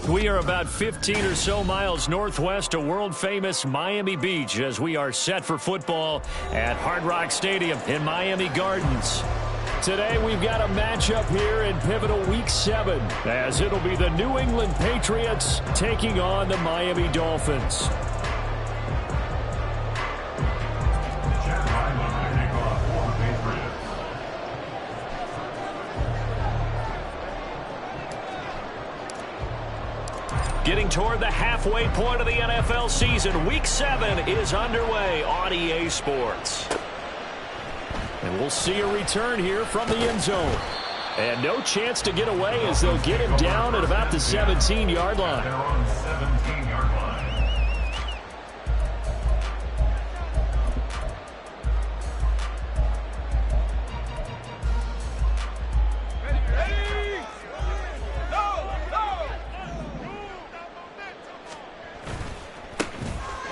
We are about 15 or so miles northwest of world-famous Miami Beach as we are set for football at Hard Rock Stadium in Miami Gardens. Today we've got a matchup here in pivotal Week 7 as it'll be the New England Patriots taking on the Miami Dolphins. Getting toward the halfway point of the NFL season, Week 7 is underway on EA Sports. And we'll see a return here from the end zone. And no chance to get away as they'll get him down at about the 17-yard line. They're on the 17-yard line.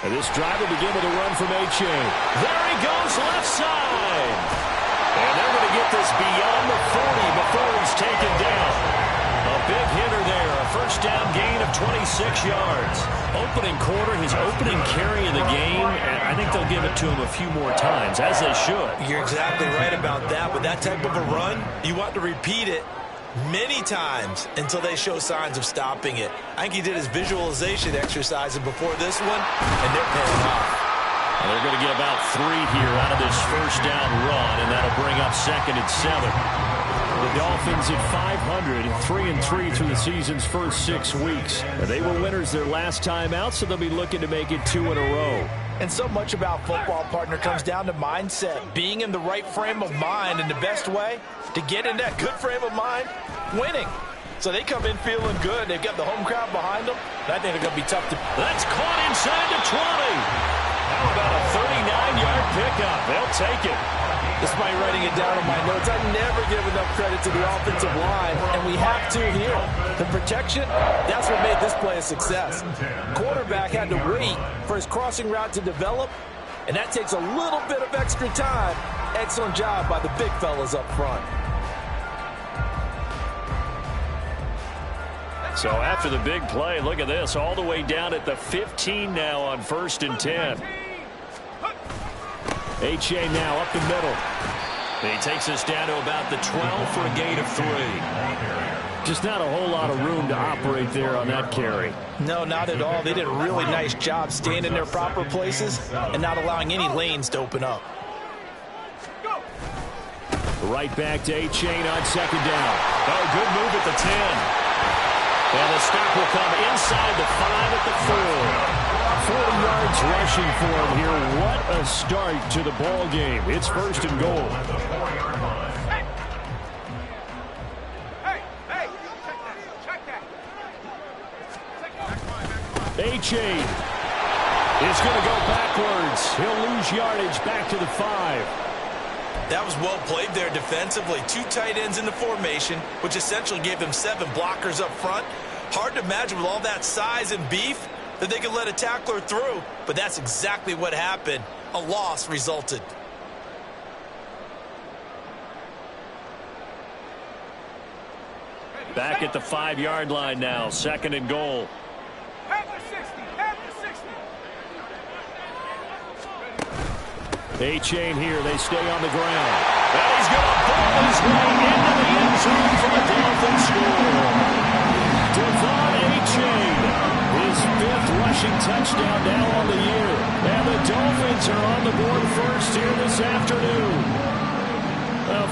And this drive will begin with a run from A-Chain. There he goes, left side. And they're going to get this beyond the 40 before he's taken down. A big hitter there, a first down gain of 26 yards. Opening quarter, his opening carry of the game, and I think they'll give it to him a few more times, as they should. You're exactly right about that. With that type of a run, you want to repeat it many times until they show signs of stopping it. I think he did his visualization exercises before this one, and they're paying off. And they're going to get about 3 here out of this first down run, and that'll bring up 2nd and 7. The Dolphins at 500, 3-3 through the season's first 6 weeks. They were winners their last time out, so they'll be looking to make it 2 in a row. And so much about football, partner, comes down to mindset. Being in the right frame of mind, and the best way to get in that good frame of mind, winning. So they come in feeling good. They've got the home crowd behind them. I think they're going to be tough to... That's caught inside the 20. How about a 39-yard pickup? They'll take it. Despite writing it down on my notes, I never give enough credit to the offensive line, and we have to here. The protection, that's what made this play a success. Quarterback had to wait for his crossing route to develop, and that takes a little bit of extra time. Excellent job by the big fellas up front. So after the big play, look at this, all the way down at the 15 now on 1st and 10. A-Chain now up the middle. He takes us down to about the 12 for a gain of 3. Just not a whole lot of room to operate there on that carry. No, not at all. They did a really nice job staying in their proper places and not allowing any lanes to open up. Right back to A-Chain on 2nd down. Oh, good move at the 10. And the stop will come inside the 5 at the 4. 40 yards rushing for him here. What a start to the ball game. It's 1st and goal. A-Chain is going to go backwards. He'll lose yardage back to the 5. That was well played there defensively. 2 tight ends in the formation, which essentially gave them 7 blockers up front. Hard to imagine with all that size and beef that they could let a tackler through, but that's exactly what happened. A loss resulted. Back at the 5-yard line now, 2nd and goal. A-Chain here, they stay on the ground. And he's going to ball his way into the end zone for the Dolphins score. Devon A-Chain, his 5th rushing touchdown now on the year. And the Dolphins are on the board first here this afternoon.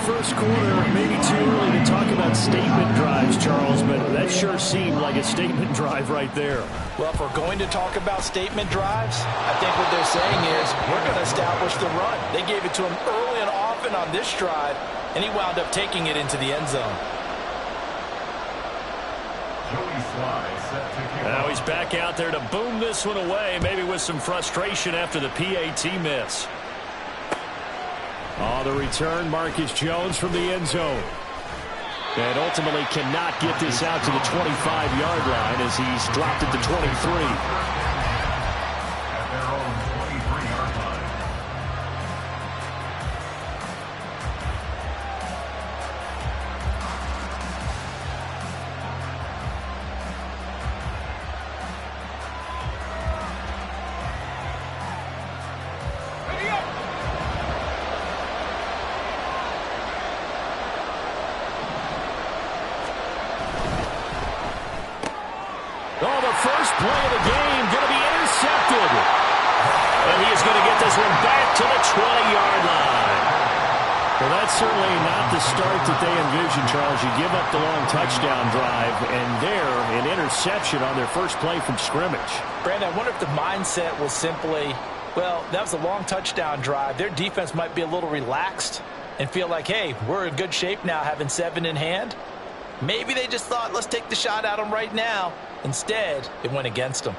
First quarter, maybe too early to talk about statement drives, Charles, but that sure seemed like a statement drive right there. Well, if we're going to talk about statement drives, I think what they're saying is we're going to establish the run. They gave it to him early and often on this drive, and he wound up taking it into the end zone. Now he's back out there to boom this one away, maybe with some frustration after the PAT miss. On the return, Marcus Jones from the end zone. And ultimately cannot get this out to the 25-yard line as he's dropped at the 23. the first play of the game, going to be intercepted. And he is going to get this one back to the 20-yard line. Well, that's certainly not the start that they envisioned, Charles. You give up the long touchdown drive, and there, an interception on their first play from scrimmage. Brandon, I wonder if the mindset was simply, well, that was a long touchdown drive. Their defense might be a little relaxed and feel like, hey, we're in good shape now having 7 in hand. Maybe they just thought, let's take the shot at them right now. Instead, it went against them.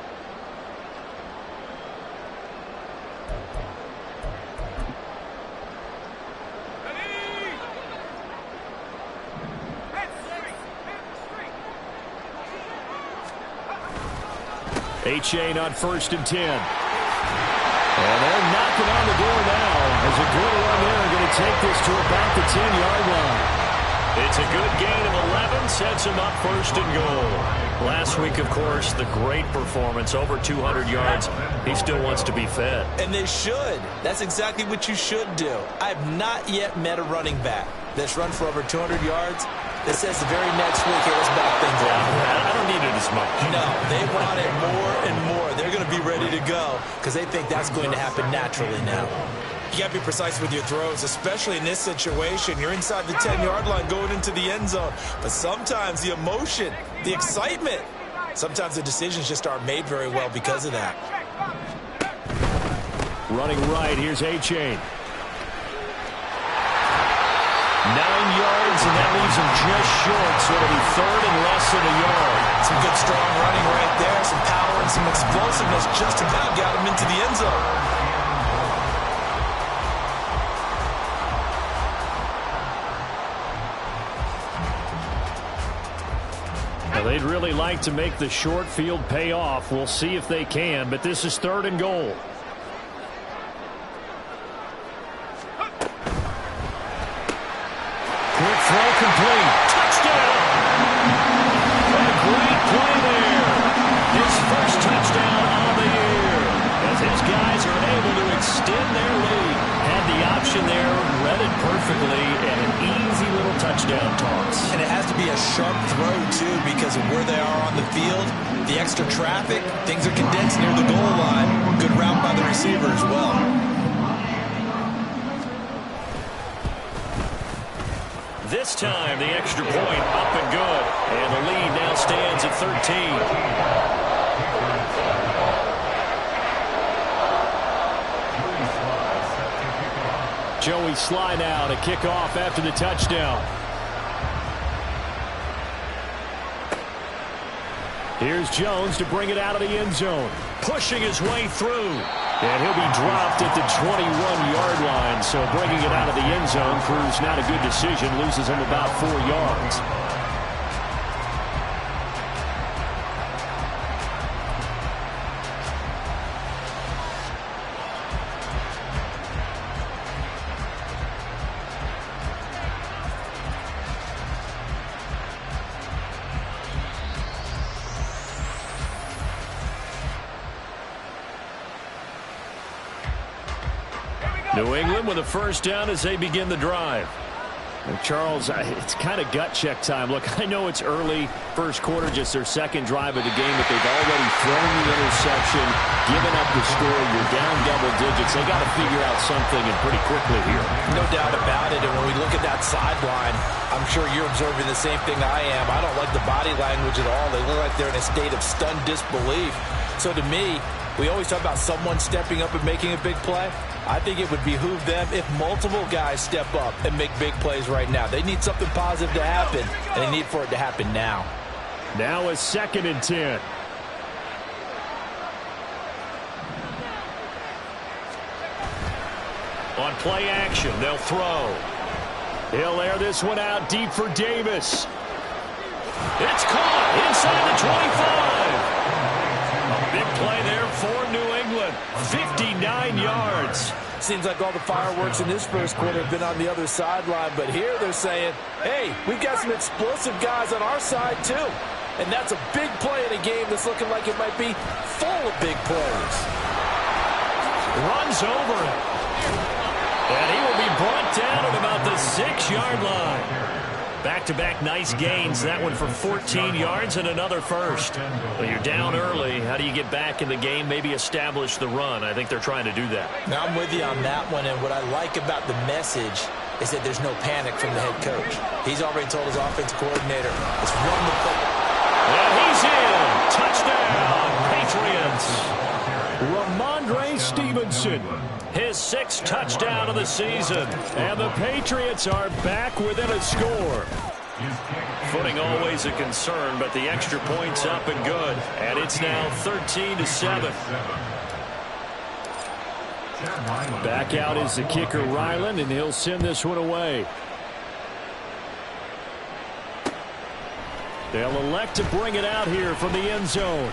A-Chain on 1st and 10. And they're knocking on the door now as a good run there. Going to take this to about the 10-yard line. It's a good gain of 11, sets him up 1st and goal. Last week, of course, the great performance, over 200 yards. He still wants to be fed. And they should. That's exactly what you should do. I have not yet met a running back that's run for over 200 yards that says the very next week, hey, let's back things up. I don't need it as much. No, they want it more and more. They're going to be ready to go because they think that's going to happen naturally now. You got to be precise with your throws, especially in this situation. You're inside the 10-yard line going into the end zone. But sometimes the emotion, the excitement, sometimes the decisions just aren't made very well because of that. Running right, here's A-Chain. 9 yards, and that leaves him just short, so it'll be 3rd and less than a yard. Some good, strong running right there, some power and some explosiveness just about got him into the end zone. Well, they'd really like to make the short field pay off. We'll see if they can, but this is 3rd and goal. Quick throw complete. Touchdown! A great play there. His first touchdown of the year. As his guys are able to extend their lead. Had the option there, read it perfectly, and an easy little touchdown toss. And it has to be a sharp throw, too, because of where they are on the field. The extra traffic, things are condensed near the goal line. Good route by the receiver as well. This time, the extra point up and good. And the lead now stands at 13. Joey Sly now to kick off after the touchdown. Here's Jones to bring it out of the end zone. Pushing his way through. And he'll be dropped at the 21-yard line. So bringing it out of the end zone proves not a good decision. Loses him about 4 yards. New England with a first down as they begin the drive. Well, Charles, it's kind of gut check time. Look, I know it's early, first quarter, just their second drive of the game, but they've already thrown the interception, given up the score. You're down double digits. They got to figure out something and pretty quickly here. No doubt about it. And when we look at that sideline, I'm sure you're observing the same thing I am. I don't like the body language at all. They look like they're in a state of stunned disbelief. So to me, we always talk about someone stepping up and making a big play. I think it would behoove them if multiple guys step up and make big plays right now. They need something positive to happen, and they need for it to happen now. Now a 2nd and 10. On play action, they'll throw. He'll air this one out deep for Davis. It's caught inside the 25. Big play there for New England. 59 yards. Seems like all the fireworks in this first quarter have been on the other sideline, but here they're saying, hey, we've got some explosive guys on our side too. And that's a big play in a game that's looking like it might be full of big plays. Runs over it. And he will be brought down at about the 6-yard line. Back-to-back nice gains. That one for 14 yards and another first. Well, you're down early. How do you get back in the game, maybe establish the run? I think they're trying to do that. Now, I'm with you on that one, and what I like about the message is that there's no panic from the head coach. He's already told his offensive coordinator, let's run the football. And he's in. Touchdown, Patriots. Ramondre Stevenson, his 6th touchdown of the season. And the Patriots are back within a score. Footing always a concern, but the extra point's up and good. And it's now 13-7. Back out is the kicker, Ryland, and he'll send this one away. They'll elect to bring it out here from the end zone.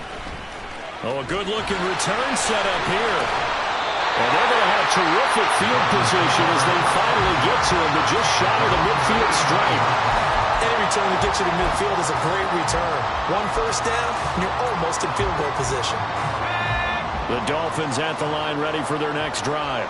Oh, a good-looking return set up here. And they're going to have terrific field position as they finally get to him to just shy of the midfield stripe. Any return that gets you to midfield is a great return. 1 first down, and you're almost in field goal position. The Dolphins at the line ready for their next drive.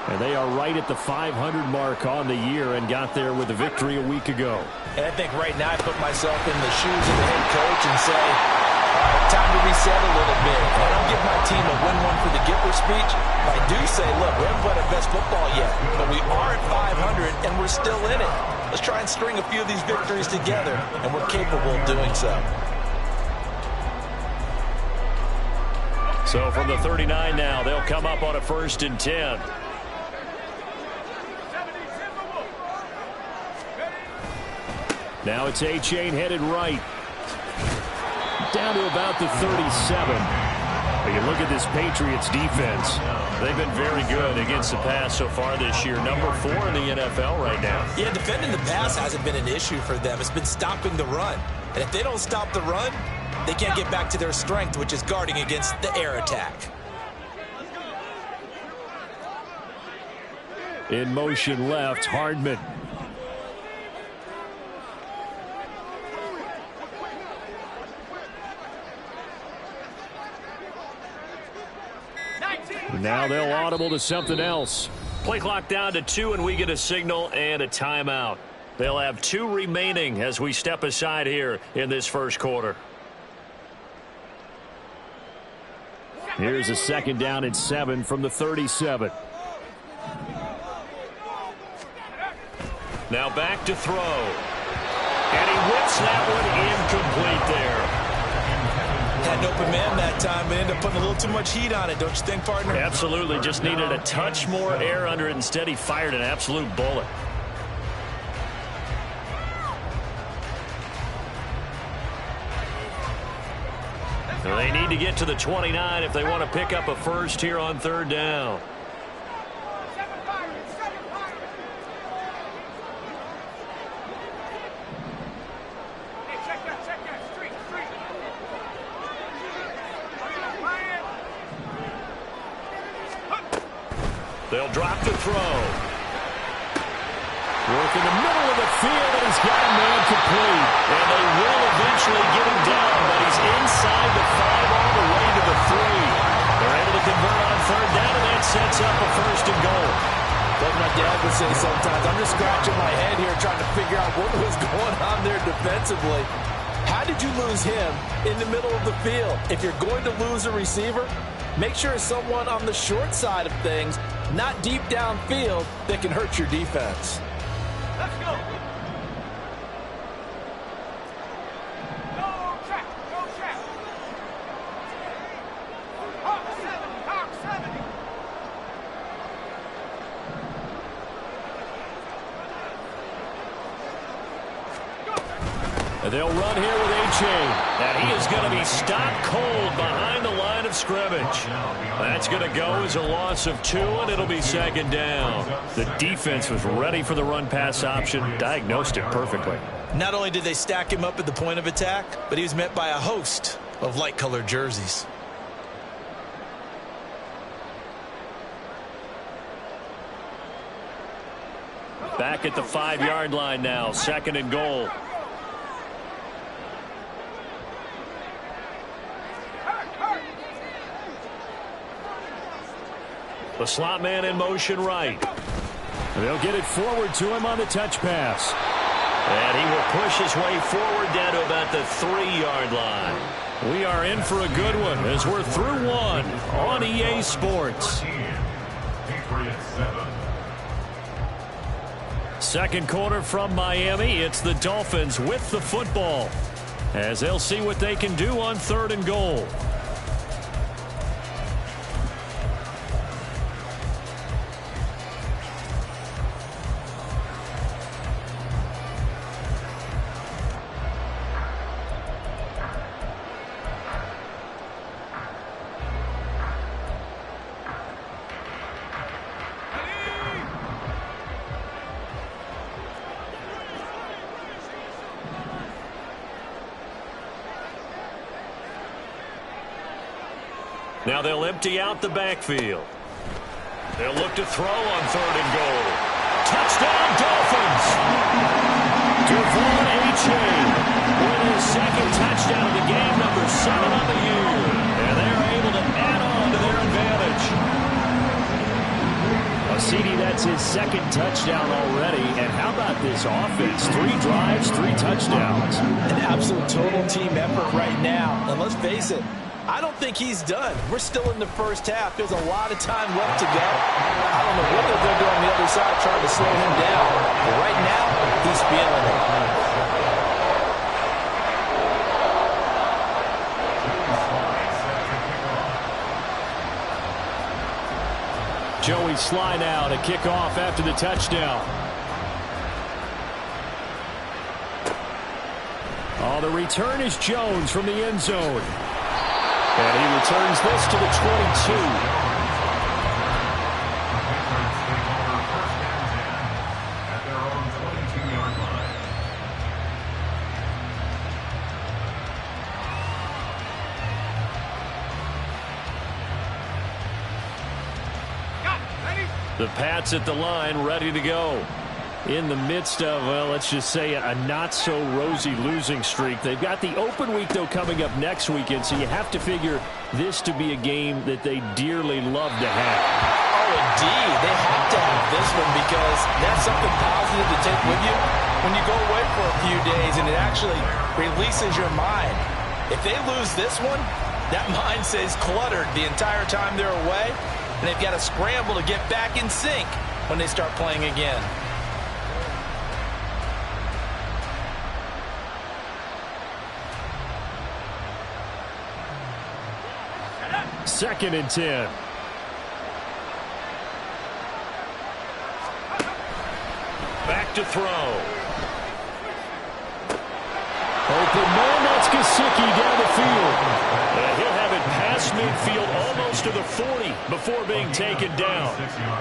And they are right at the 500 mark on the year and got there with a victory a week ago. And I think right now I put myself in the shoes of the head coach and say, all right, time to reset a little bit. I don't give my team a win one for the Gipper speech. But I do say, look, we haven't played our best football yet, but we are at 500 and we're still in it. Let's try and string a few of these victories together, and we're capable of doing so. So from the 39 now, they'll come up on a 1st and 10. Now it's A-Chain headed right. Down to about the 37. But you look at this Patriots defense. They've been very good against the pass so far this year. Number 4 in the NFL right now. Yeah, defending the pass hasn't been an issue for them. It's been stopping the run. And if they don't stop the run, they can't get back to their strength, which is guarding against the air attack. In motion left, Hardman. Now they'll audible to something else. Play clock down to 2, and we get a signal and a timeout. They'll have 2 remaining as we step aside here in this first quarter. Here's a 2nd down and 7 from the 37. Now back to throw. And he whips that one incomplete there. Had an open man that time, but ended up putting a little too much heat on it, don't you think, partner? Absolutely. Just needed a touch more air under it. Instead, he fired an absolute bullet. They need to get to the 29 if they want to pick up a first here on 3rd down. They'll drop the throw. Work in the middle of the field, and he's got a man complete. And they will eventually get him down, but he's inside the 5 all the way to the 3. They're able to convert on 3rd down, and that sets up a 1st and goal. Like my dad would say sometimes, I'm just scratching my head here trying to figure out what was going on there defensively. How did you lose him in the middle of the field? If you're going to lose a receiver, make sure it's someone on the short side of things, not deep downfield, that can hurt your defense. Let's go. Go track. Hawk 70. And they'll run here with A-Chain. And he is going to be stopped cold behind the line of scrimmage. That's going to go as a loss of 2, and it'll be 2nd down. The defense was ready for the run-pass option, diagnosed it perfectly. Not only did they stack him up at the point of attack, but he was met by a host of light-colored jerseys. Back at the 5-yard line now, 2nd and goal. The slot man in motion right. And they'll get it forward to him on the touch pass. And he will push his way forward down to about the 3-yard line. We are in for a good one as we're through one on EA Sports. Second quarter from Miami. It's the Dolphins with the football as they'll see what they can do on 3rd and goal. Now they'll empty out the backfield. They'll look to throw on 3rd and goal. Touchdown, Dolphins! Devon A-Chain with his second touchdown of the game, number 7 on the year. And they're able to add on to their advantage. CD, that's his second touchdown already. And how about this offense? 3 drives, 3 touchdowns. An absolute total team effort right now. And let's face it, I don't think he's done. We're still in the first half. There's a lot of time left to go. I don't know what they're going to do on the other side trying to slow him down. But right now, he's feeling it. Joey Sly now to kick off after the touchdown. Oh, the return is Jones from the end zone. And he returns this to the 22. The Pats at the line, ready to go. In the midst of, well, let's just say a not-so-rosy losing streak. They've got the open week, though, coming up next weekend, so you have to figure this to be a game that they dearly love to have. Oh, indeed. They have to have this one because that's something positive to take with you when you go away for a few days, and it actually releases your mind. If they lose this one, that mind stays cluttered the entire time they're away, and they've got to scramble to get back in sync when they start playing again. Second and 10. Back to throw. Open man, that's Gesicki down the field. And he'll have it past midfield almost to the 40 before being taken down.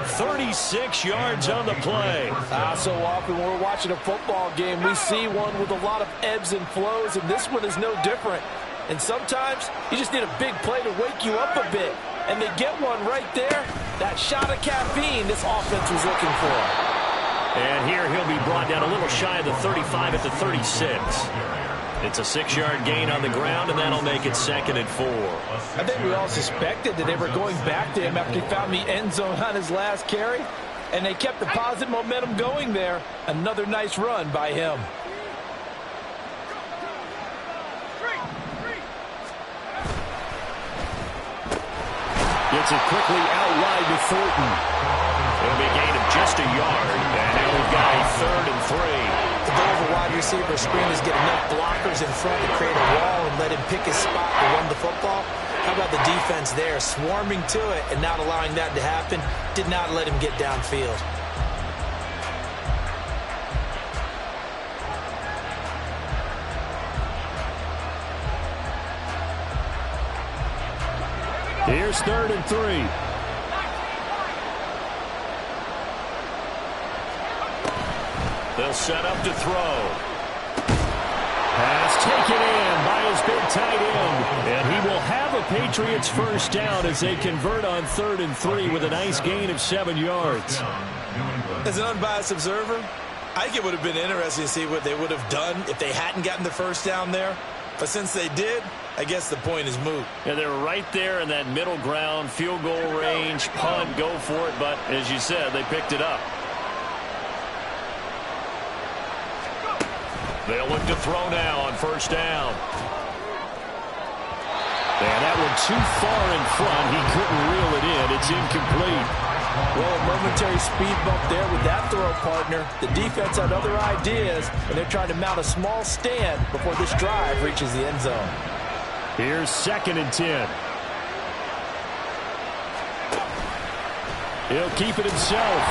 36 yards on the play. So often when we're watching a football game, we see one with a lot of ebbs and flows, and this one is no different. And sometimes you just need a big play to wake you up a bit. And they get one right there. That shot of caffeine this offense was looking for. And here he'll be brought down a little shy of the 35 at the 36. It's a 6-yard gain on the ground, and that'll make it 2nd and 4. I think we all suspected that they were going back to him after he found the end zone on his last carry. And they kept the positive momentum going there. Another nice run by him. Gets it quickly out wide to Thornton. It'll be a gain of just a yard. And now we've got a 3rd and 3. The goal of a wide receiver screen is get enough blockers in front to create a wall and let him pick his spot to run the football. How about the defense there, swarming to it and not allowing that to happen? Did not let him get downfield. Here's 3rd and 3. They'll set up to throw. Pass taken in by his big tight end. And he will have a Patriots first down as they convert on 3rd and 3 with a nice gain of 7 yards. As an unbiased observer, I think it would have been interesting to see what they would have done if they hadn't gotten the first down there. But since they did, I guess the point is moot. Yeah, they were right there in that middle ground, field goal range, punt, go for it. But as you said, they picked it up. They'll look to throw now on first down. And that one too far in front. He couldn't reel it in. It's incomplete. Well, a momentary speed bump there with that throw, partner. The defense had other ideas, and they're trying to mount a small stand before this drive reaches the end zone. Here's 2nd and 10. He'll keep it himself.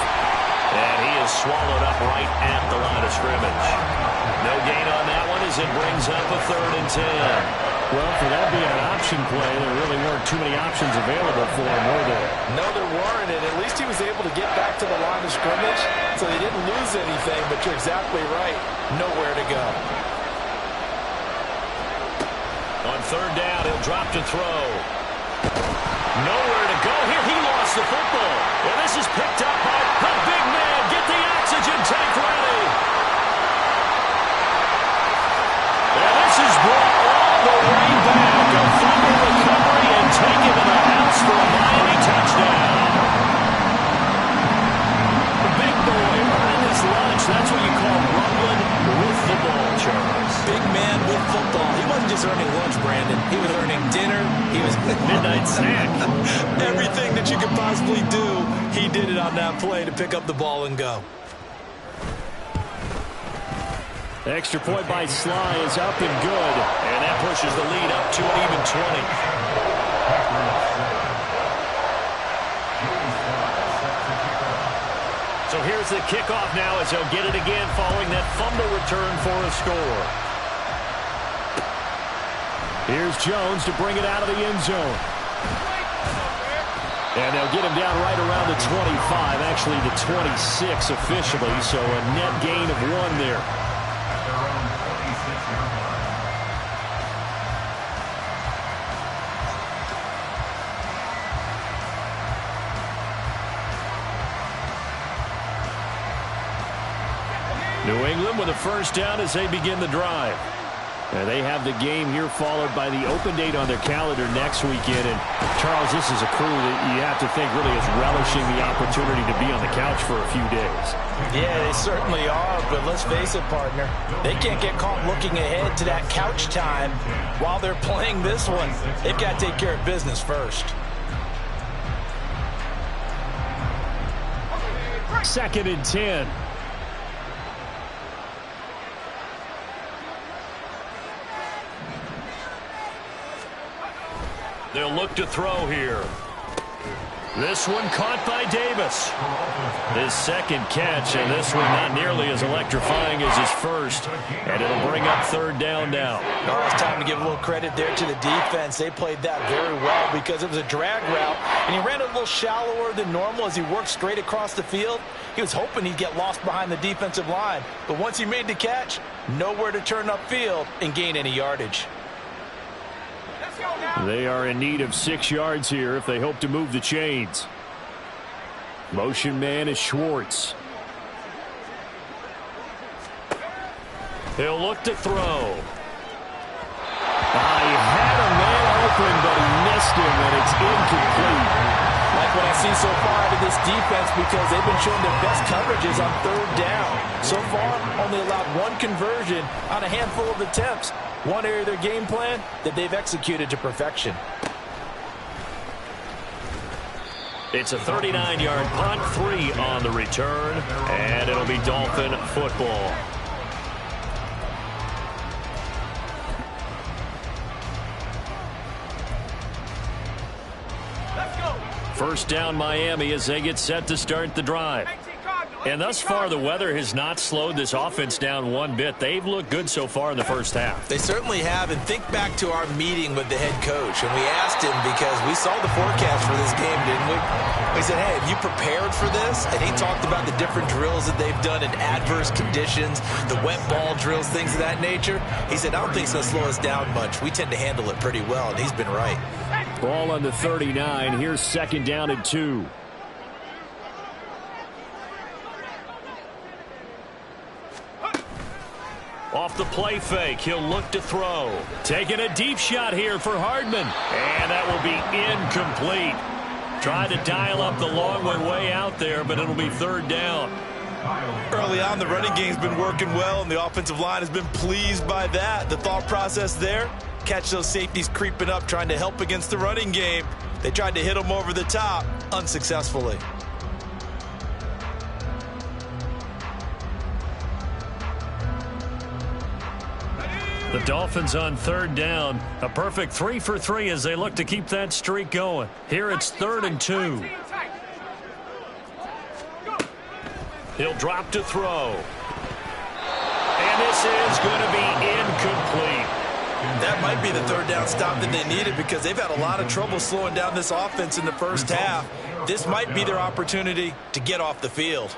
And he is swallowed up right at the line of scrimmage. No gain on that one as it brings up a 3rd and 10. Well, for that being an option play, there really weren't too many options available for him, were there? No, there weren't, and at least he was able to get back to the line of scrimmage, so they didn't lose anything, but you're exactly right. Nowhere to go. On 3rd down, he'll drop to throw. Nowhere to go here. He lost the football. And this is picked up by the big man. Get the oxygen tank ready. And this is brought all the way back. A fumble recovery and taken to the house for a Miami touchdown. The big boy earning his lunch. That's what you call rumbling with the ball, Charles. Big man with football. He wasn't just earning lunch, Brandon. He was earning dinner. He was Midnight snack. Everything that you could possibly do, he did it on that play to pick up the ball and go. Extra point by Sly is up and good. And that pushes the lead up to an even 20. So here's the kickoff now as they'll get it again following that fumble return for a score. Here's Jones to bring it out of the end zone. And they'll get him down right around the 25, actually the 26 officially, so a net gain of 1 there. New England with a first down as they begin the drive. And they have the game here followed by the open date on their calendar next weekend. And, Charles, this is a crew that you have to think really is relishing the opportunity to be on the couch for a few days. Yeah, they certainly are, but let's face it, partner. They can't get caught looking ahead to that couch time while they're playing this one. They've got to take care of business first. 2nd and 10. They'll look to throw here. This one caught by Davis. His 2nd catch, and this one not nearly as electrifying as his first. And it'll bring up 3rd down now. Oh, it's time to give a little credit there to the defense. They played that very well because it was a drag route, and he ran a little shallower than normal as he worked straight across the field. He was hoping he'd get lost behind the defensive line, but once he made the catch, nowhere to turn upfield and gain any yardage. They are in need of 6 yards here if they hope to move the chains. Motion man is Schwartz. He'll look to throw. He had a man open, but he missed him, and it's incomplete. Like what I see so far out of this defense because they've been showing their best coverages on 3rd down. So far, only allowed 1 conversion on a handful of attempts. One area of their game plan that they've executed to perfection. It's a 39-yard punt, 3 on the return, and it'll be Dolphin football. First down Miami as they get set to start the drive. And thus far, the weather has not slowed this offense down one bit. They've looked good so far in the first half. They certainly have. And think back to our meeting with the head coach. And we asked him because we saw the forecast for this game, didn't we? We said, hey, have you prepared for this? And he talked about the different drills that they've done in adverse conditions, the wet ball drills, things of that nature. He said, I don't think it's going to slow us down much. We tend to handle it pretty well, and he's been right. Ball on the 39. Here's 2nd down and 2. Off the play fake, he'll look to throw. Taking a deep shot here for Hardman. And that will be incomplete. Tried to dial up the long one way out there, but it'll be 3rd down. Early on, the running game's been working well, and the offensive line has been pleased by that. The thought process there, catch those safeties creeping up, trying to help against the running game. They tried to hit them over the top, unsuccessfully. The Dolphins on third down. A perfect 3 for 3 as they look to keep that streak going. Here it's 3rd and 2. He'll drop to throw. And this is going to be incomplete. That might be the third down stop that they needed because they've had a lot of trouble slowing down this offense in the first half. This might be their opportunity to get off the field.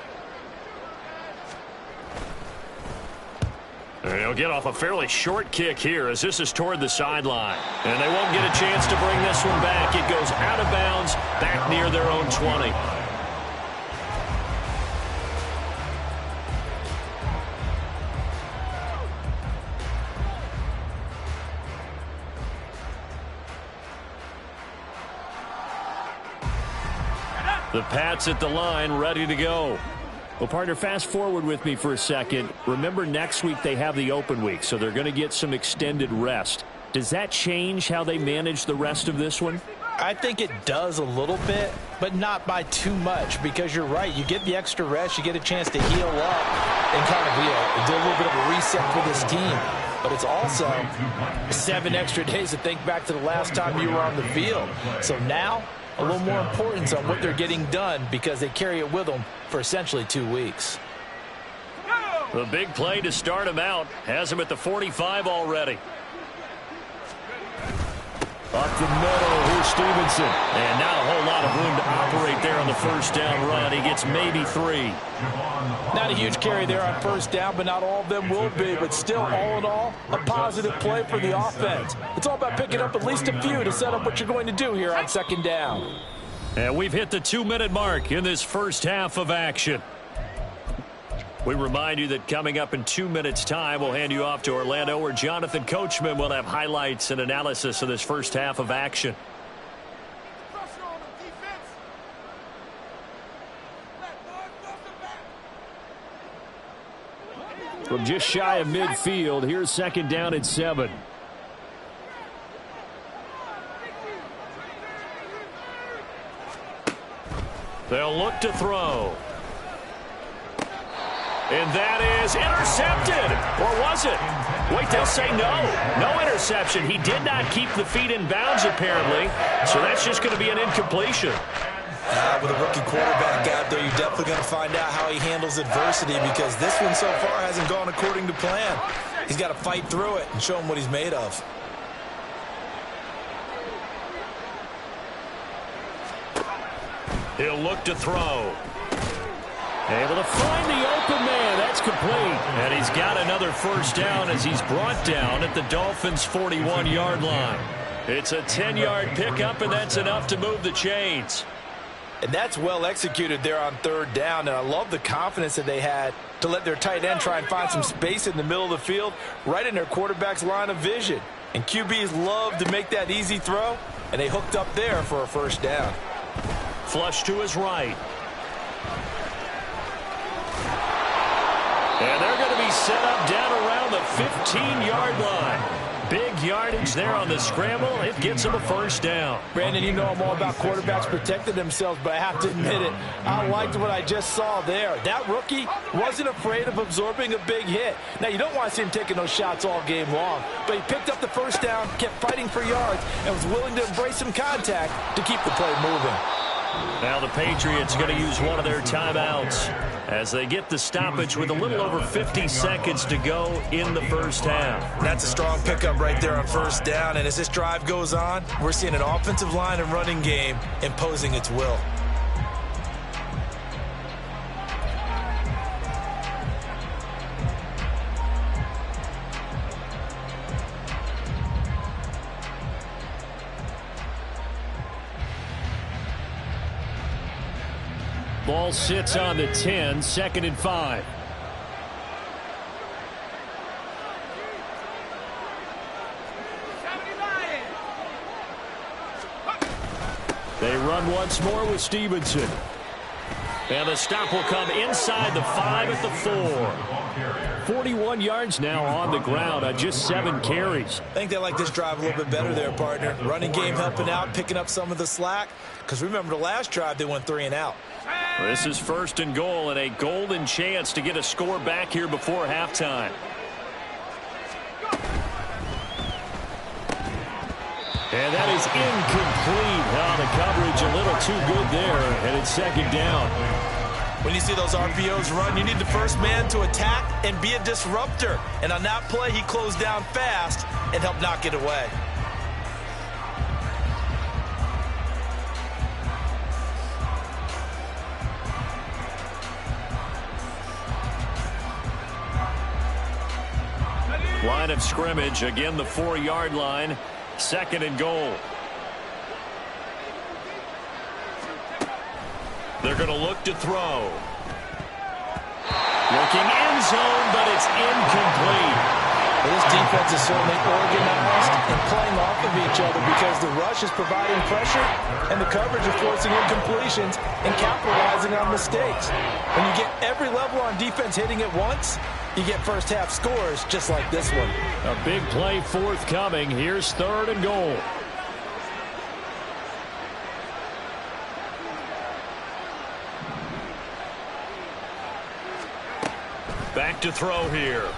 And he'll get off a fairly short kick here as this is toward the sideline. And they won't get a chance to bring this one back. It goes out of bounds back near their own 20. The Pats at the line, ready to go. Well, partner, fast forward with me for a second. Remember, next week they have the open week, so they're going to get some extended rest. Does that change how they manage the rest of this one? I think it does a little bit, but not by too much, because you're right. You get the extra rest. You get a chance to heal up and kind of do a little bit of a reset for this team. But it's also 7 extra days to think back to the last time you were on the field. So now, a little more importance on what they're getting done because they carry it with them for essentially 2 weeks. The big play to start him out has him at the 45 already. Up the middle, here's Stevenson. And not a whole lot of room to operate there on the first down run. He gets maybe 3. Not a huge carry there on first down, but not all of them will be. But still, all in all, a positive play for the offense. It's all about picking up at least a few to set up what you're going to do here on second down. And we've hit the 2-minute mark in this first half of action. We remind you that coming up in 2 minutes' time, we'll hand you off to Orlando, where Jonathan Coachman will have highlights and analysis of this first half of action. From just shy of midfield, here's second down and 7. They'll look to throw. And that is intercepted. Or was it? Wait, they'll say no. No interception. He did not keep the feet in bounds, apparently. So that's just going to be an incompletion. With a rookie quarterback out there, you're definitely going to find out how he handles adversity because this one so far hasn't gone according to plan. He's got to fight through it and show him what he's made of. He'll look to throw. Able to find the open man. That's complete. And he's got another first down as he's brought down at the Dolphins' 41-yard line. It's a 10-yard pickup, and that's enough to move the chains. And that's well executed there on third down. And I love the confidence that they had to let their tight end try and find some space in the middle of the field, right in their quarterback's line of vision. And QBs love to make that easy throw, and they hooked up there for a first down. Flush to his right. And they're going to be set up down around the 15-yard line. Big yardage there on the scramble. It gets them a first down. Brandon, you know I'm all about quarterbacks protecting themselves, but I have to admit it, I liked what I just saw there. That rookie wasn't afraid of absorbing a big hit. Now, you don't want to see him taking those shots all game long, but he picked up the first down, kept fighting for yards, and was willing to embrace some contact to keep the play moving. Now the Patriots going to use one of their timeouts as they get the stoppage with a little over 50 seconds to go in the first half. That's a strong pickup right there on first down, and as this drive goes on, we're seeing an offensive line and running game imposing its will. Ball sits on the 10, 2nd and 5. They run once more with Stevenson. And the stop will come inside the 5 at the 4. 41 yards now on the ground on just 7 carries. I think they like this drive a little bit better there, partner. Running game helping out, picking up some of the slack. Because remember, the last drive, they went 3 and out. This is 1st and goal and a golden chance to get a score back here before halftime. And that is incomplete. Oh, the coverage a little too good there, and it's 2nd down. When you see those RPOs run, you need the first man to attack and be a disruptor. And on that play, he closed down fast and helped knock it away. Line of scrimmage, again the 4-yard line. 2nd and goal. They're going to look to throw. Looking end zone, but it's incomplete. Well, this defense is certainly organized and playing off of each other because the rush is providing pressure and the coverage is forcing incompletions and capitalizing on mistakes. When you get every level on defense hitting at once, you get first half scores just like this one. A big play forthcoming. Here's 3rd and goal. Back to throw here.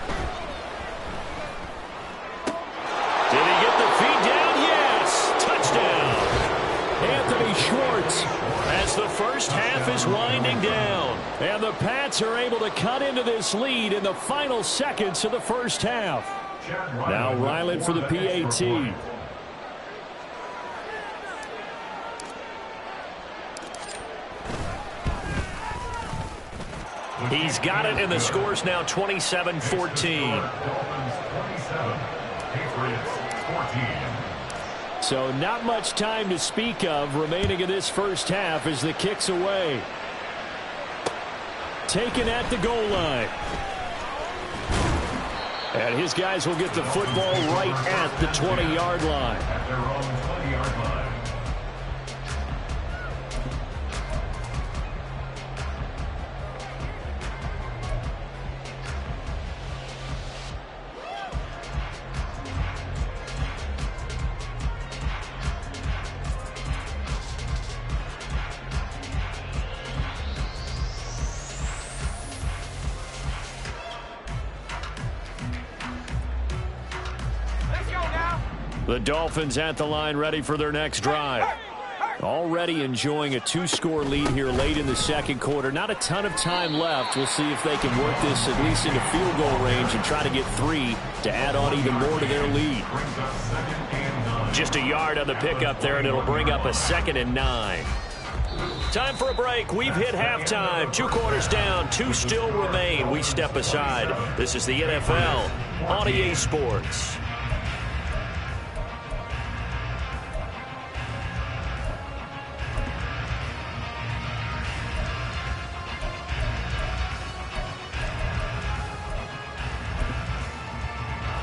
Did he get the feet down? Yes! Touchdown! Anthony Schwartz as the first half is winding down. And the Pats are able to cut into this lead in the final seconds of the first half. Now Ryland for the PAT. He's got it, and the score's now 27-14. So not much time to speak of remaining in this first half as the kick's away. Taken at the goal line. And his guys will get the football right at the 20-yard line. The Dolphins at the line, ready for their next drive. Already enjoying a 2-score lead here late in the 2nd quarter. Not a ton of time left. We'll see if they can work this at least into field goal range and try to get 3 to add on even more to their lead. Just a yard on the pickup there, and it'll bring up a 2nd and 9. Time for a break. We've hit halftime. 2 quarters down. 2 still remain. We step aside. This is the NFL on EA Sports.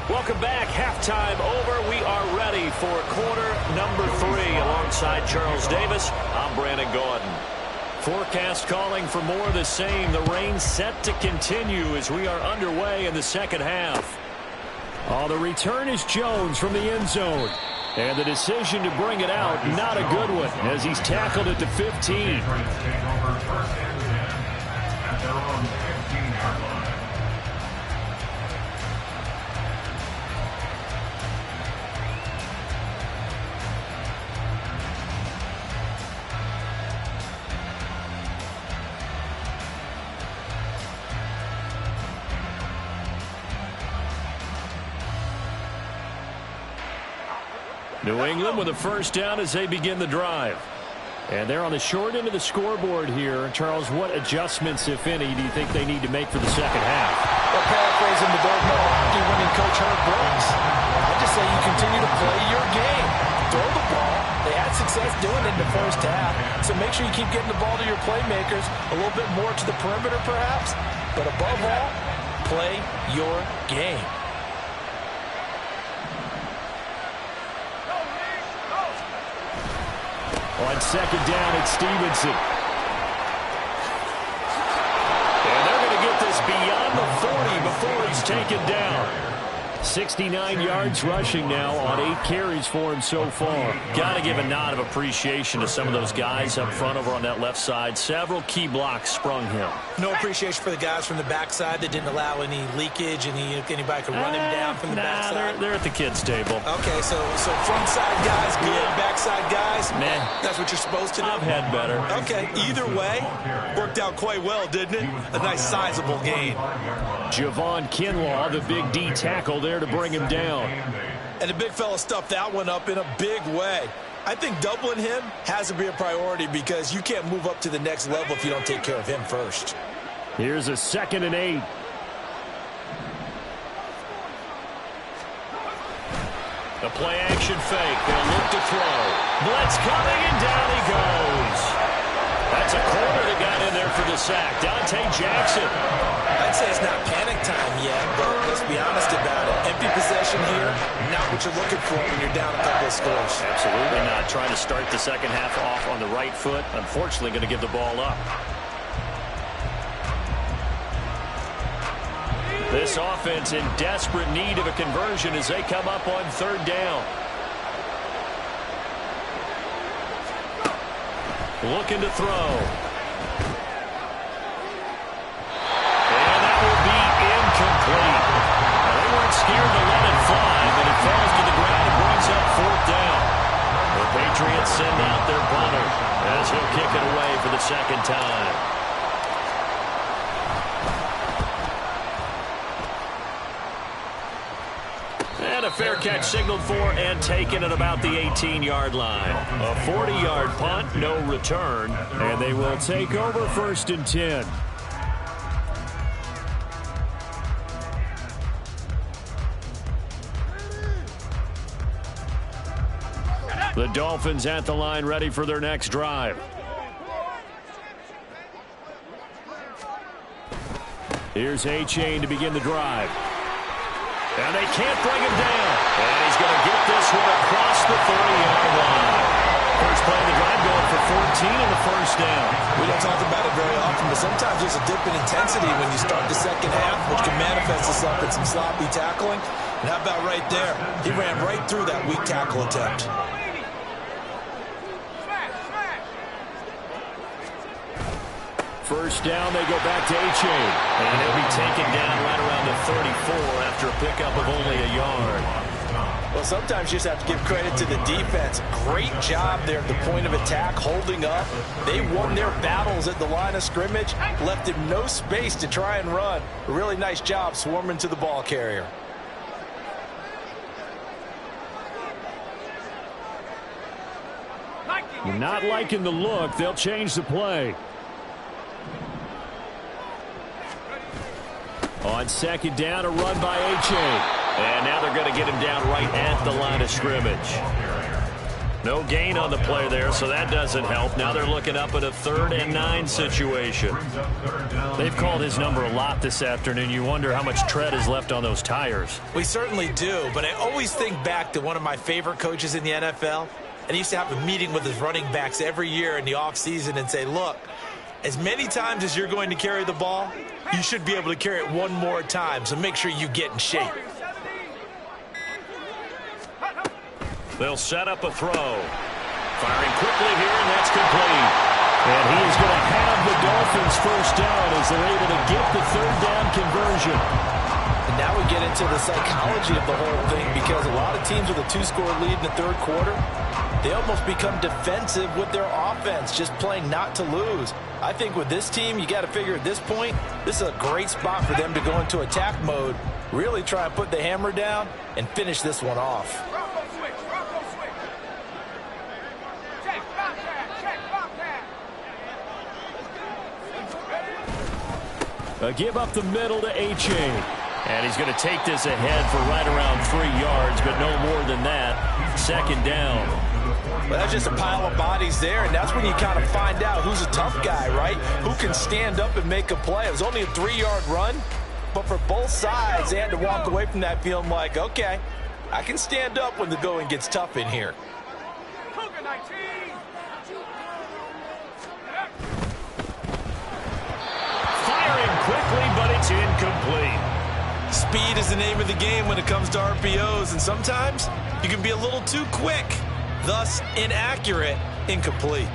Welcome back. Halftime over. We are ready for quarter number 3. Alongside Charles Davis, I'm Brandon Gordon. Forecast calling for more of the same. The rain set to continue as we are underway in the 2nd half. Oh, the return is Jones from the end zone. And the decision to bring it out, not a good one, as he's tackled at the 15. New England with a first down as they begin the drive. And they're on the short end of the scoreboard here. Charles, what adjustments, if any, do you think they need to make for the 2nd half? Well, paraphrasing the Bill Milwaukee winning coach Herb Brooks, I just say you continue to play your game. Throw the ball. They had success doing it in the first half. So make sure you keep getting the ball to your playmakers, a little bit more to the perimeter perhaps. But above all, play your game. On 2nd down, it's Stevenson. yards taken down. 69 yards rushing now on 8 carries for him so far. Got to give a nod of appreciation to some of those guys up front over on that left side. Several key blocks sprung him. No appreciation for the guys from the backside that didn't allow any leakage and anybody could run him down from the backside. They're at the kids' table. Okay, so front side guys good, backside guys, man, that's what you're supposed to do. I've had better. Okay, either way, worked out quite well, didn't it? A nice sizable gain. Javon Kinlaw, the big D tackle there to bring him down. And the big fella stuffed that one up in a big way. I think doubling him has to be a priority because you can't move up to the next level if you don't take care of him first. Here's a 2nd and 8. The play action fake. They'll look to throw. Blitz coming and down he goes. That's a corner that got in there for the sack. Dante Jackson. I'd say it's not panic time yet, but let's be honest about it. Empty possession here, not what you're looking for when you're down a couple of scores. Absolutely not. Trying to start the second half off on the right foot. Unfortunately, going to give the ball up. This offense in desperate need of a conversion as they come up on 3rd down. Looking to throw. And that will be incomplete. Now, they weren't scared to let it fly, but it falls to the ground and brings up 4th down. The Patriots send out their punter as he'll kick it away for the 2nd time. And a fair catch signaled for and taken at about the 18-yard line. A 40-yard punt, no return, and they will take over 1st and 10. The Dolphins at the line ready for their next drive. Here's A-Chain to begin the drive. And they can't bring him down. And he's going to get this one across the 30-yard line. First play of the drive going for 14 and the 1st down. We don't talk about it very often, but sometimes there's a dip in intensity when you start the second half, which can manifest itself in some sloppy tackling. And how about right there? He ran right through that weak tackle attempt. First down, they go back to A-Chain. And he'll be taken down right around the 34 after a pickup of only a yard. Well, sometimes you just have to give credit to the defense. Great job there at the point of attack, holding up. They won their battles at the line of scrimmage, left him no space to try and run. A really nice job swarming to the ball carrier. Not liking the look. They'll change the play. On 2nd down, a run by A-Chain. And now they're going to get him down right at the line of scrimmage. No gain on the play there, so that doesn't help. Now they're looking up at a 3rd and 9 situation. They've called his number a lot this afternoon. You wonder how much tread is left on those tires. We certainly do, but I always think back to one of my favorite coaches in the NFL. And he used to have a meeting with his running backs every year in the offseason and say, look, as many times as you're going to carry the ball, you should be able to carry it one more time, so make sure you get in shape. They'll set up a throw. Firing quickly here, and that's complete. And he is going to have the Dolphins first down as they're able to get the 3rd down conversion. And now we get into the psychology of the whole thing, because a lot of teams with a 2-score lead in the 3rd quarter, they almost become defensive with their offense, just playing not to lose. I think with this team, you got to figure at this point, this is a great spot for them to go into attack mode, really try and put the hammer down and finish this one off. A give up the middle to A-Chain. And he's going to take this ahead for right around 3 yards, but no more than that. 2nd down. Well, that's just a pile of bodies there, and that's when you kind of find out who's a tough guy, right? Who can stand up and make a play. It was only a 3-yard run, but for both sides, they had to walk away from that feeling like, okay, I can stand up when the going gets tough in here. Firing quickly, but it's incomplete. Speed is the name of the game when it comes to RPOs, and sometimes you can be a little too quick, thus inaccurate, incomplete.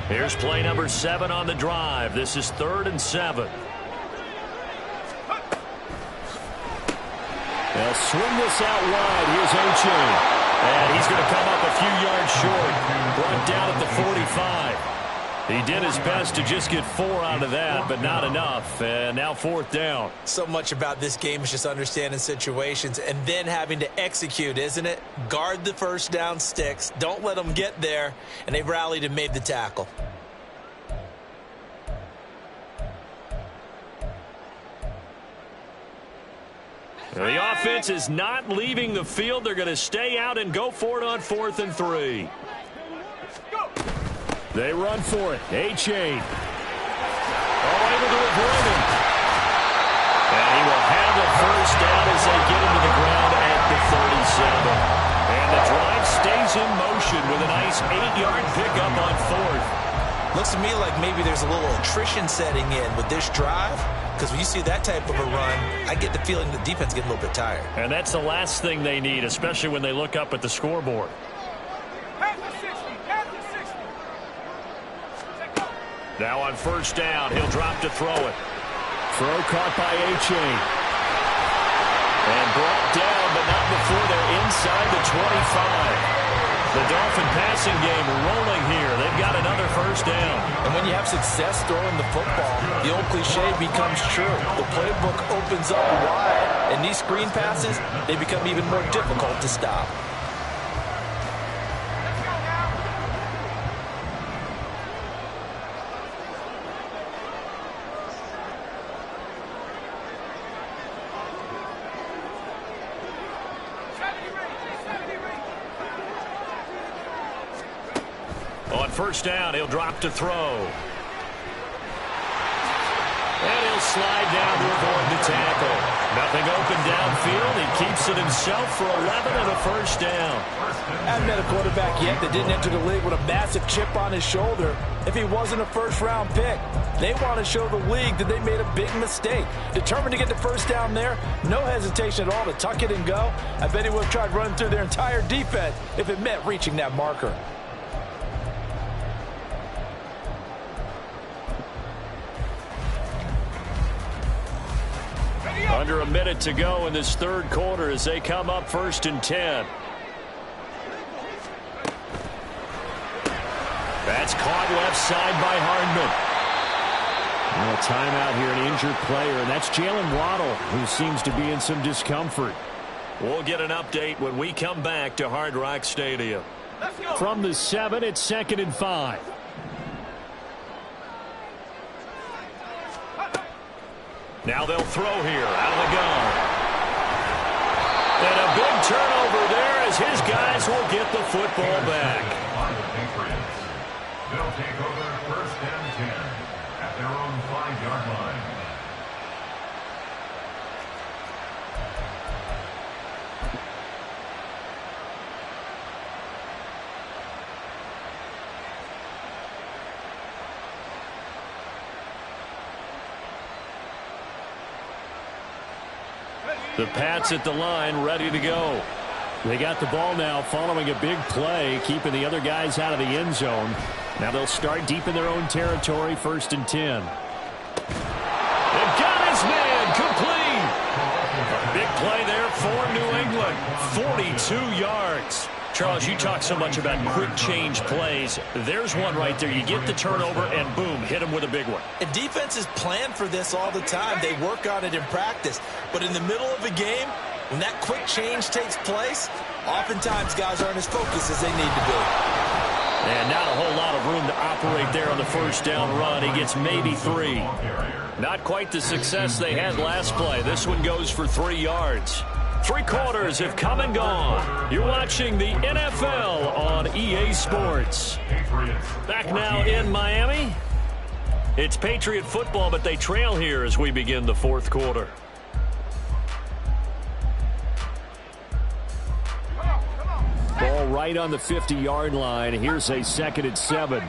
Here's play number 7 on the drive. This is 3rd and 7. They'll swing this out wide. Here's O'Chain. And he's going to come up a few yards short. Brought down at the 45. He did his best to just get 4 out of that, but not enough. And now 4th down. So much about this game is just understanding situations and then having to execute, isn't it? Guard the first down sticks. Don't let them get there. And they rallied and made the tackle. The offense is not leaving the field. They're going to stay out and go for it on 4th and 3. They run for it. A-Chain. Able to avoid him. And he will have the first down as they get him to the ground at the 37. And the drive stays in motion with a nice 8-yard pickup on 4th. Looks to me like maybe there's a little attrition setting in with this drive, because when you see that type of a run, I get the feeling the defense getting a little bit tired. And that's the last thing they need, especially when they look up at the scoreboard. Now on first down, he'll drop to throw it. Throw caught by A-Chain. And brought down, but not before they're inside the 25. The Dolphin passing game rolling here. They've got another first down. And when you have success throwing the football, the old cliche becomes true. The playbook opens up wide, and these screen passes, they become even more difficult to stop. On first down, he'll drop to throw. And he'll slide down to avoid the tackle. Nothing open downfield. He keeps it himself for 11 and a first down. I haven't met a quarterback yet that didn't enter the league with a massive chip on his shoulder if he wasn't a first-round pick. They want to show the league that they made a big mistake. Determined to get the first down there, no hesitation at all to tuck it and go. I bet he would have tried running through their entire defense if it meant reaching that marker. Under a minute to go in this third quarter as they come up 1st and 10. That's caught left side by Hardman. A timeout here, an injured player, and that's Jalen Waddle, who seems to be in some discomfort. We'll get an update when we come back to Hard Rock Stadium. From the 7, it's 2nd and 5. Now they'll throw here out of the gun. And a big turnover there as his guys will get the football back. They'll take over 1st and 10 at their own 5-yard line. The Pats at the line, ready to go. They got the ball now following a big play, keeping the other guys out of the end zone. Now they'll start deep in their own territory, 1st and 10. They've got his man complete. A big play there for New England. 42 yards. Charles, you talk so much about quick change plays. There's one right there. You get the turnover and boom, hit him with a big one. And defenses plan for this all the time. They work on it in practice. But in the middle of a game, when that quick change takes place, oftentimes guys aren't as focused as they need to be. And not a whole lot of room to operate there on the first down run. He gets maybe 3. Not quite the success they had last play. This one goes for 3 yards. 3 quarters have come and gone. You're watching the NFL on EA Sports. Back now in Miami. It's Patriot football, but they trail here as we begin the 4th quarter. Ball right on the 50-yard line. Here's a 2nd and 7.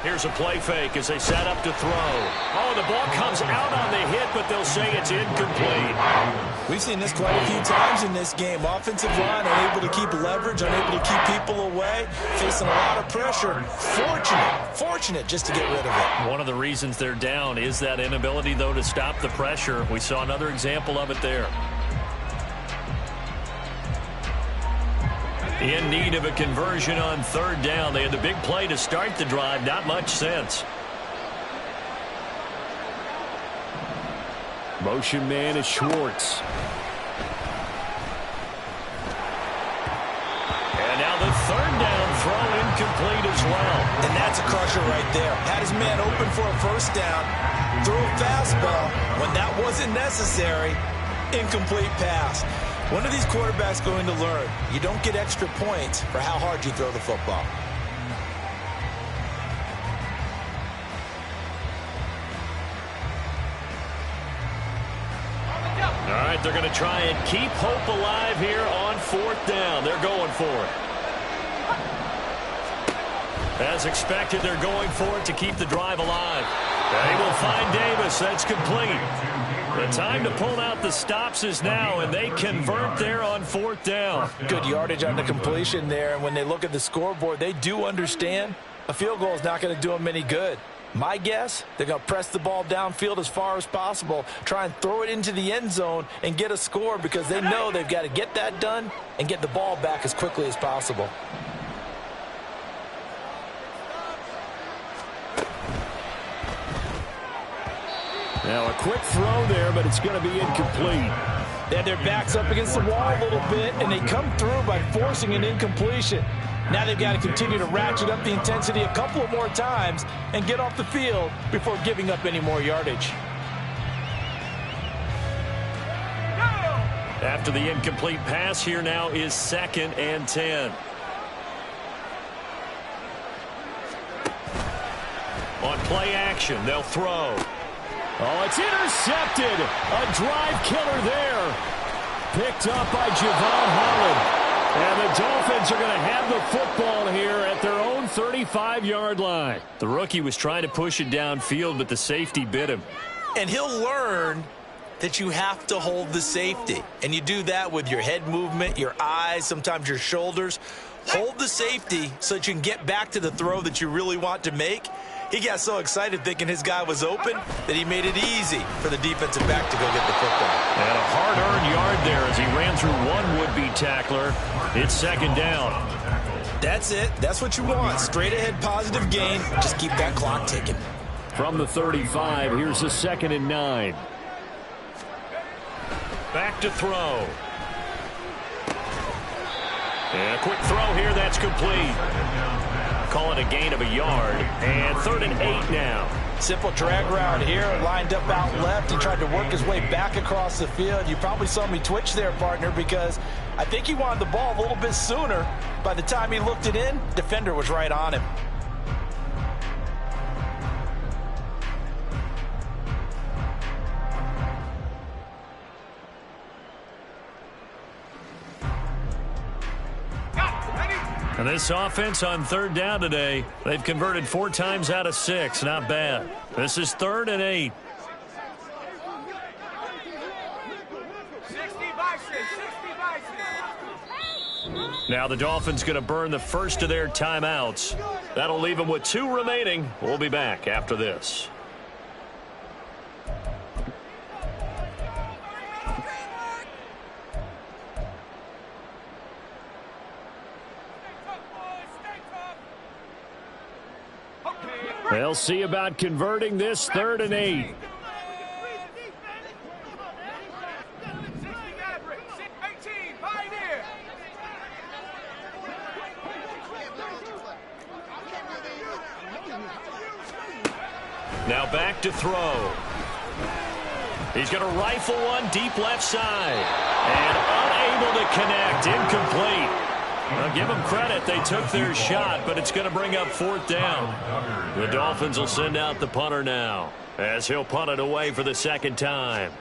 Here's a play fake as they set up to throw. Oh, the ball comes out on the hit, but they'll say it's incomplete. We've seen this quite a few times in this game. Offensive line unable to keep leverage, unable to keep people away, facing a lot of pressure. Fortunate just to get rid of it. One of the reasons they're down is that inability, though, to stop the pressure. We saw another example of it there. In need of a conversion on 3rd down. They had the big play to start the drive. Not much sense. Motion man is Schwartz. And now the 3rd down throw incomplete as well. And that's a crusher right there. Had his man open for a 1st down. Threw a fastball when that wasn't necessary. Incomplete pass. When are these quarterbacks going to learn? You don't get extra points for how hard you throw the football. All right, they're going to try and keep hope alive here on 4th down. They're going for it. As expected, they're going for it to keep the drive alive. They will find Davis. That's complete. The time to pull out the stops is now, and they convert there on 4th down. Good yardage on the completion there, and when they look at the scoreboard, they do understand a field goal is not going to do them any good. My guess, they're going to press the ball downfield as far as possible, try and throw it into the end zone and get a score because they know they've got to get that done and get the ball back as quickly as possible. Now a quick throw there, but it's going to be incomplete. They had their backs up against the wall a little bit, and they come through by forcing an incompletion. Now they've got to continue to ratchet up the intensity a couple of more times and get off the field before giving up any more yardage. After the incomplete pass, here now is 2nd and 10. On play action, they'll throw. Oh, it's intercepted. A drive killer there. Picked up by Javon Holland. And the Dolphins are going to have the football here at their own 35-yard line. The rookie was trying to push it downfield, but the safety bit him. And he'll learn that you have to hold the safety. And you do that with your head movement, your eyes, sometimes your shoulders. Hold the safety so that you can get back to the throw that you really want to make. He got so excited thinking his guy was open that he made it easy for the defensive back to go get the football. And a hard-earned yard there as he ran through one would-be tackler. It's 2nd down. That's it. That's what you want. Straight ahead positive gain. Just keep that clock ticking. From the 35, here's a 2nd and 9. Back to throw. And a quick throw here. That's complete. Call it a gain of a yard. And 3rd and 8 now. Simple drag route here, lined up out left. He tried to work his way back across the field. You probably saw me twitch there, partner, because I think he wanted the ball a little bit sooner. By the time he looked it in, defender was right on him. And this offense on 3rd down today, they've converted 4 times out of 6. Not bad. This is 3rd and 8. Now the Dolphins going to burn the first of their timeouts. That'll leave them with 2 remaining. We'll be back after this. They'll see about converting this 3rd and 8. Now back to throw. He's going to rifle one deep left side. And unable to connect. Incomplete. Well, give them credit. They took their shot, but it's going to bring up 4th down. The Dolphins will send out the punter now as he'll punt it away for the 2nd time.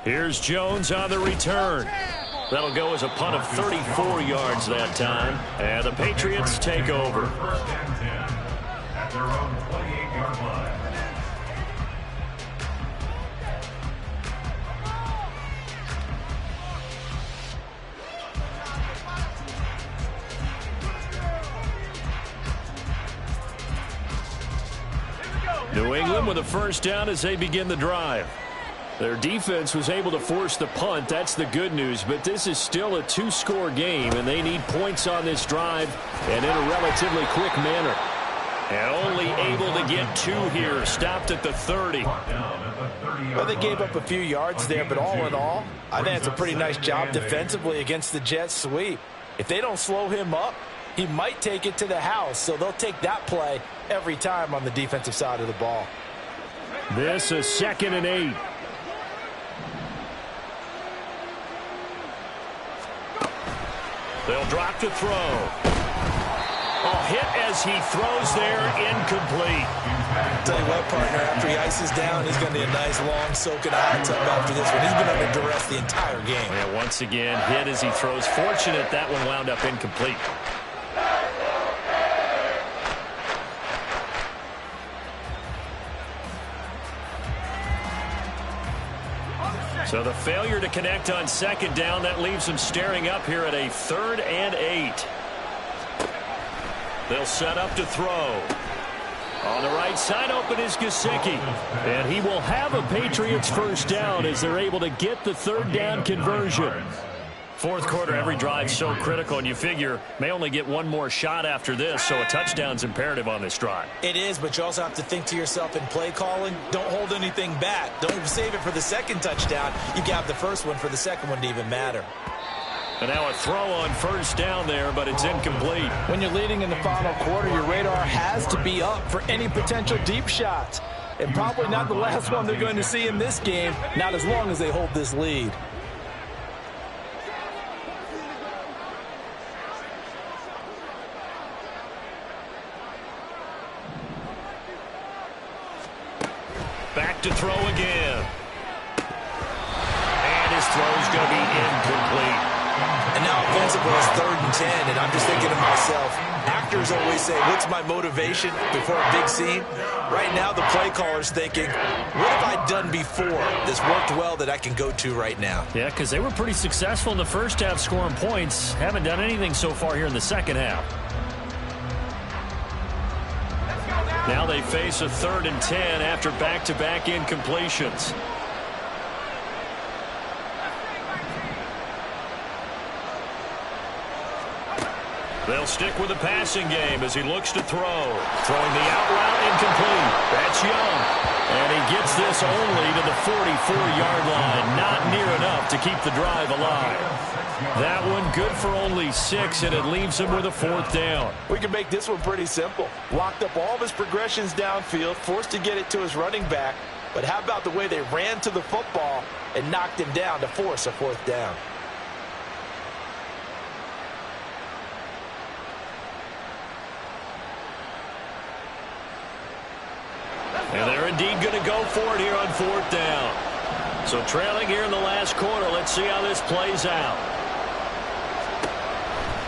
Here's Jones on the return. That'll go as a punt of 34 yards that time. And the Patriots take over. First and 10 at their own 28-yard line. New England with a first down as they begin the drive. Their defense was able to force the punt. That's the good news. But this is still a two-score game, and they need points on this drive and in a relatively quick manner. And only able to get 2 here. Stopped at the 30. Well, they gave up a few yards there, but all in all, I think it's a pretty nice job defensively against the Jets sweep. If they don't slow him up, he might take it to the house, so they'll take that play every time on the defensive side of the ball. This is 2nd and 8. They'll drop to throw. Oh, hit as he throws there, incomplete. Tell you what, partner, after he ices down, he's going to need a nice long soak in a hot tub after this one. He's been under duress the entire game. Yeah, once again, hit as he throws. Fortunate that one wound up incomplete. So the failure to connect on 2nd down, that leaves them staring up here at a 3rd and 8. They'll set up to throw. On the right side, open is Gesicki. And he will have a Patriots first down as they're able to get the 3rd down conversion. 4th quarter, every drive so critical, and you figure may only get one more shot after this, so a touchdown's imperative on this drive. It is, but you also have to think to yourself in play calling, don't hold anything back. Don't save it for the 2nd touchdown. You got the first one for the 2nd one to even matter. And now a throw on 1st down there, but it's incomplete. When you're leading in the final quarter, your radar has to be up for any potential deep shots. And probably not the last one they're going to see in this game, not as long as they hold this lead. Back to throw again. And his throw's going to be incomplete. And now offensively it's 3rd and 10, and I'm just thinking to myself, actors always say, what's my motivation before a big scene? Right now the play caller's thinking, what have I done before that's worked well that I can go to right now? Yeah, because they were pretty successful in the first half scoring points. Haven't done anything so far here in the second half. Now they face a 3rd and 10 after back-to-back incompletions. They'll stick with the passing game as he looks to throw. Throwing the out route incomplete. That's Young. And he gets this only to the 44-yard line. Not near enough to keep the drive alive. That one good for only 6, and it leaves him with a 4th down. We can make this one pretty simple. Locked up all of his progressions downfield, forced to get it to his running back. But how about the way they ran to the football and knocked him down to force a 4th down? And they're indeed going to go for it here on 4th down. So trailing here in the last quarter, let's see how this plays out.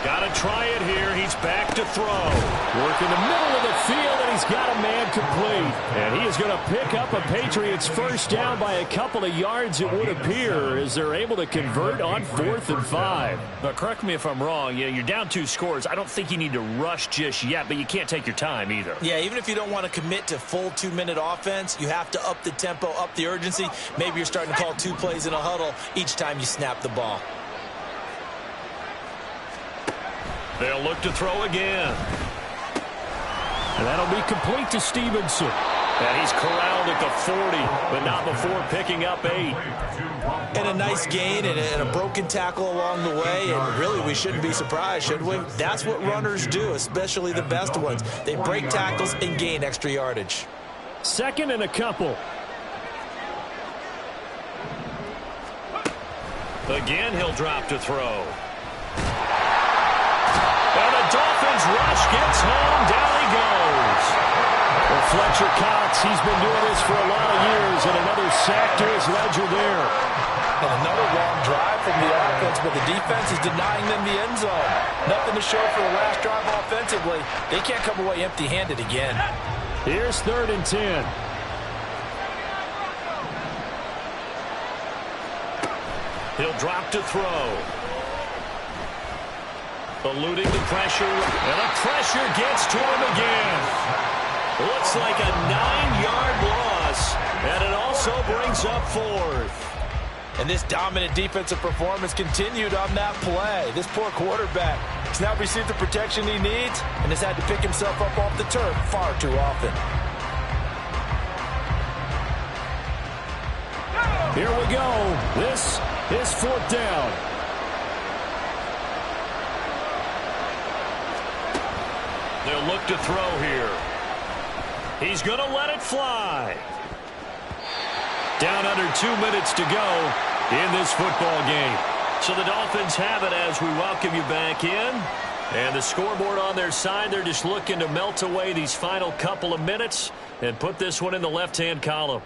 Got to try it here. He's back to throw. Work in the middle of the field, and he's got a man complete. And he is going to pick up a Patriots first down by a couple of yards, it would appear, as they're able to convert on 4th and 5. Now, correct me if I'm wrong. You're down 2 scores. I don't think you need to rush just yet, but you can't take your time either. Yeah, even if you don't want to commit to full 2-minute offense, you have to up the tempo, up the urgency. Maybe you're starting to call 2 plays in a huddle each time you snap the ball. They'll look to throw again. And that'll be complete to Stevenson. And he's corralled at the 40, but not before picking up 8. And a nice gain and a broken tackle along the way. And really, we shouldn't be surprised, should we? That's what runners do, especially the best ones. They break tackles and gain extra yardage. 2nd and a couple. Again, he'll drop to throw. And the Dolphins rush gets home. Down he goes. Well, Fletcher Cox, he's been doing this for a lot of years, and another sack to his ledger there. And another long drive from the offense, but the defense is denying them the end zone. Nothing to show for the last drive offensively. They can't come away empty-handed again. Here's 3rd and 10. He'll drop to throw. Eluding the pressure, and the pressure gets to him again. Looks like a 9-yard loss, and it also brings up 4th. And this dominant defensive performance continued on that play. This poor quarterback has now received the protection he needs and has had to pick himself up off the turf far too often. Here we go. This is 4th down. They'll look to throw here. He's going to let it fly. Down under 2 minutes to go in this football game. So the Dolphins have it as we welcome you back in. And the scoreboard on their side, they're just looking to melt away these final couple of minutes and put this one in the left-hand column.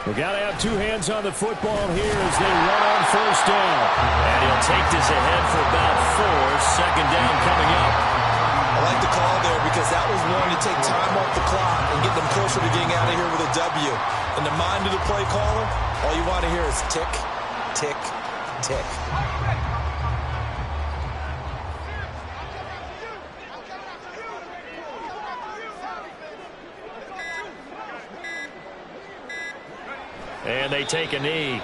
We've got to have 2 hands on the football here as they run on 1st down. And he'll take this ahead for about 4. 2nd down coming up. I like the call there because that was one to take time off the clock and get them closer to getting out of here with a W. In the mind of the play caller, all you want to hear is tick, tick, tick. And they take a knee.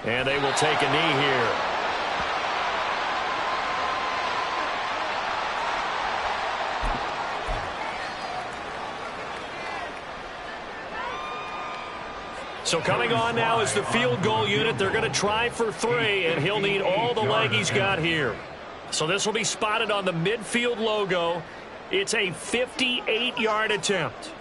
And they will take a knee here. So coming on now is the field goal unit. They're going to try for 3, and he'll need all the leg he's got here. So this will be spotted on the midfield logo. It's a 58-yard attempt.